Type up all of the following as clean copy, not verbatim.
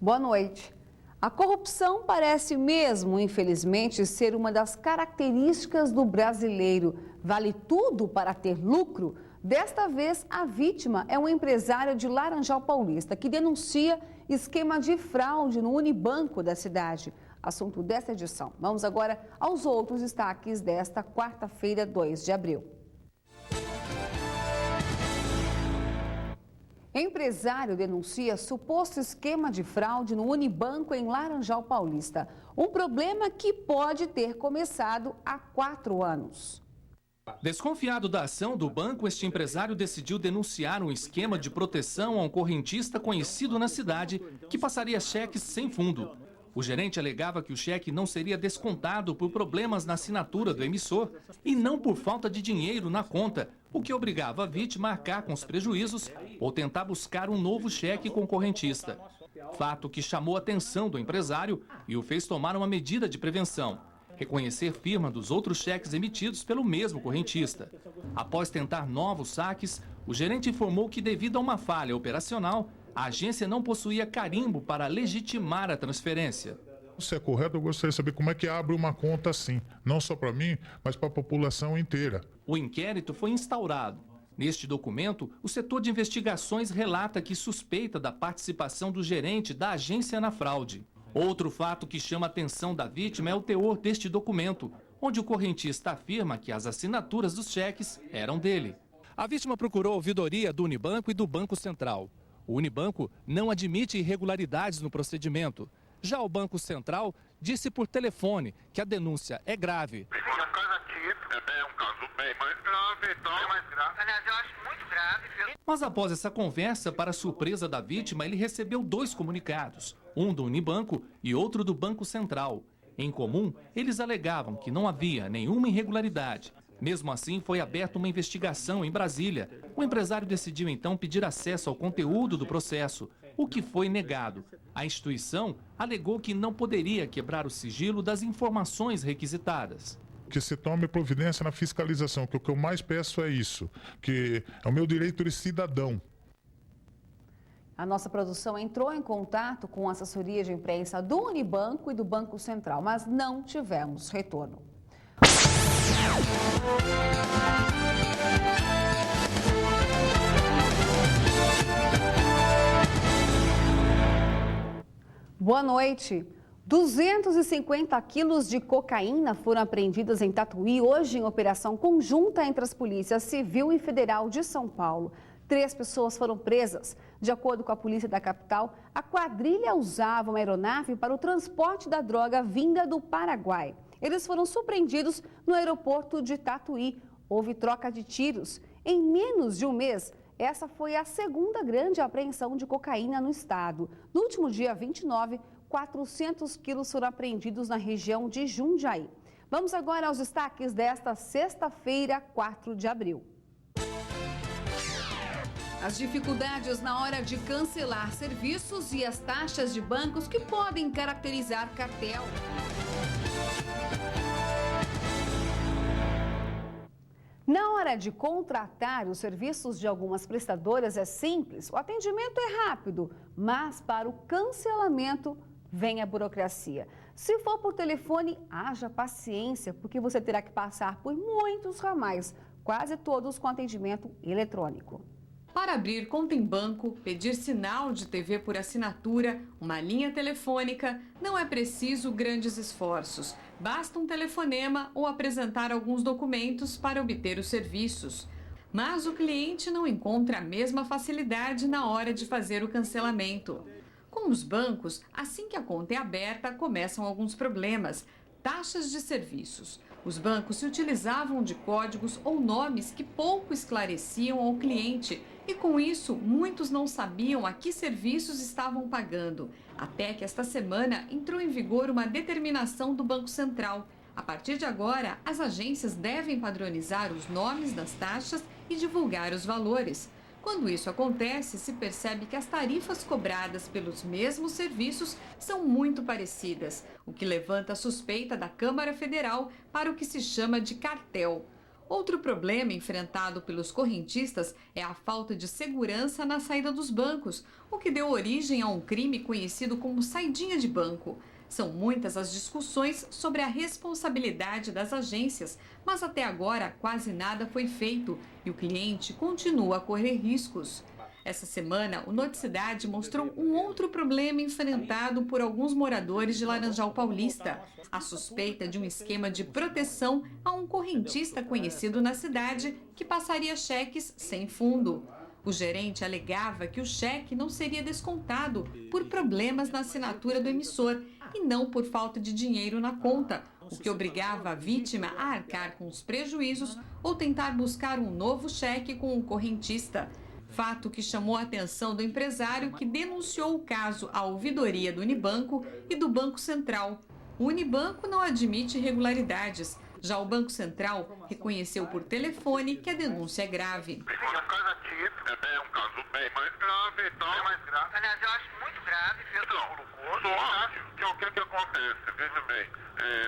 Boa noite. A corrupção parece mesmo, infelizmente, ser uma das características do brasileiro. Vale tudo para ter lucro? Desta vez, a vítima é um empresário de Laranjal Paulista que denuncia esquema de fraude no Unibanco da cidade. Assunto desta edição. Vamos agora aos outros destaques desta quarta-feira, 2 de abril. Empresário denuncia suposto esquema de fraude no Unibanco em Laranjal Paulista. Um problema que pode ter começado há 4 anos. Desconfiado da ação do banco, este empresário decidiu denunciar um esquema de proteção a um correntista conhecido na cidade que passaria cheques sem fundo. O gerente alegava que o cheque não seria descontado por problemas na assinatura do emissor e não por falta de dinheiro na conta, o que obrigava a vítima a arcar com os prejuízos ou tentar buscar um novo cheque com o correntista. Fato que chamou a atenção do empresário e o fez tomar uma medida de prevenção: reconhecer firma dos outros cheques emitidos pelo mesmo correntista. Após tentar novos saques, o gerente informou que, devido a uma falha operacional, a agência não possuía carimbo para legitimar a transferência. Se é correto, eu gostaria de saber como é que abre uma conta assim, não só para mim, mas para a população inteira. O inquérito foi instaurado. Neste documento, o setor de investigações relata que suspeita da participação do gerente da agência na fraude. Outro fato que chama a atenção da vítima é o teor deste documento, onde o correntista afirma que as assinaturas dos cheques eram dele. A vítima procurou a ouvidoria do Unibanco e do Banco Central. O Unibanco não admite irregularidades no procedimento. Já o Banco Central disse por telefone que a denúncia é grave. É um caso atípico, é um caso bem mais grave, então mais grave. Aliás, eu acho muito grave. Mas após essa conversa, para surpresa da vítima, ele recebeu 2 comunicados, um do Unibanco e outro do Banco Central. Em comum, eles alegavam que não havia nenhuma irregularidade. Mesmo assim, foi aberta uma investigação em Brasília. O empresário decidiu então pedir acesso ao conteúdo do processo, o que foi negado. A instituição alegou que não poderia quebrar o sigilo das informações requisitadas. Que se tome providência na fiscalização, que o que eu mais peço é isso, que é o meu direito de cidadão. A nossa produção entrou em contato com a assessoria de imprensa do Unibanco e do Banco Central, mas não tivemos retorno. Boa noite. 250 quilos de cocaína foram apreendidas em Tatuí hoje em operação conjunta entre as polícias Civil e Federal de São Paulo. 3 pessoas foram presas. De acordo com a polícia da capital, a quadrilha usava uma aeronave para o transporte da droga vinda do Paraguai. Eles foram surpreendidos no aeroporto de Tatuí. Houve troca de tiros. Em menos de um mês, essa foi a segunda grande apreensão de cocaína no estado. No último dia 29, 400 quilos foram apreendidos na região de Jundiaí. Vamos agora aos destaques desta sexta-feira, 4 de abril. As dificuldades na hora de cancelar serviços e as taxas de bancos que podem caracterizar cartel. Na hora de contratar os serviços de algumas prestadoras é simples, o atendimento é rápido, mas para o cancelamento vem a burocracia. Se for por telefone, haja paciência, porque você terá que passar por muitos ramais, quase todos com atendimento eletrônico. Para abrir conta em banco, pedir sinal de TV por assinatura, uma linha telefônica, não é preciso grandes esforços. Basta um telefonema ou apresentar alguns documentos para obter os serviços. Mas o cliente não encontra a mesma facilidade na hora de fazer o cancelamento. Com os bancos, assim que a conta é aberta, começam alguns problemas. Taxas de serviços. Os bancos se utilizavam de códigos ou nomes que pouco esclareciam ao cliente e, com isso, muitos não sabiam a que serviços estavam pagando. Até que esta semana entrou em vigor uma determinação do Banco Central. A partir de agora, as agências devem padronizar os nomes das taxas e divulgar os valores. Quando isso acontece, se percebe que as tarifas cobradas pelos mesmos serviços são muito parecidas, o que levanta a suspeita da Câmara Federal para o que se chama de cartel. Outro problema enfrentado pelos correntistas é a falta de segurança na saída dos bancos, o que deu origem a um crime conhecido como saidinha de banco. São muitas as discussões sobre a responsabilidade das agências, mas até agora quase nada foi feito e o cliente continua a correr riscos. Essa semana, o Noticidade mostrou um outro problema enfrentado por alguns moradores de Laranjal Paulista: a suspeita de um esquema de proteção a um correntista conhecido na cidade que passaria cheques sem fundo. O gerente alegava que o cheque não seria descontado por problemas na assinatura do emissor e não por falta de dinheiro na conta, o que obrigava a vítima a arcar com os prejuízos ou tentar buscar um novo cheque com o correntista. Fato que chamou a atenção do empresário, que denunciou o caso à ouvidoria do Unibanco e do Banco Central. O Unibanco não admite irregularidades. Já o Banco Central reconheceu por telefone que a denúncia é grave. É um caso atípico, é um caso bem mais grave, então é mais grave. Aliás, eu acho muito grave. Só acho que o que acontece, veja bem,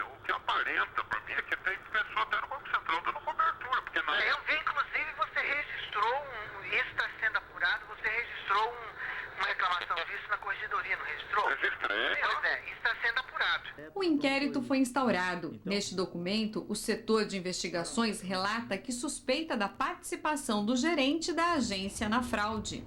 o que aparenta para mim é que tem pessoa até no Banco Central dando cobertura, porque não. Eu vi, inclusive, você registrou isso está sendo apurado, você registrou uma reclamação disso na corregedoria, não registrou? Registrei. Pois é, isso está sendo apurado. O inquérito foi instaurado. Neste documento, o setor de investigações relata que suspeita da participação do gerente da agência na fraude.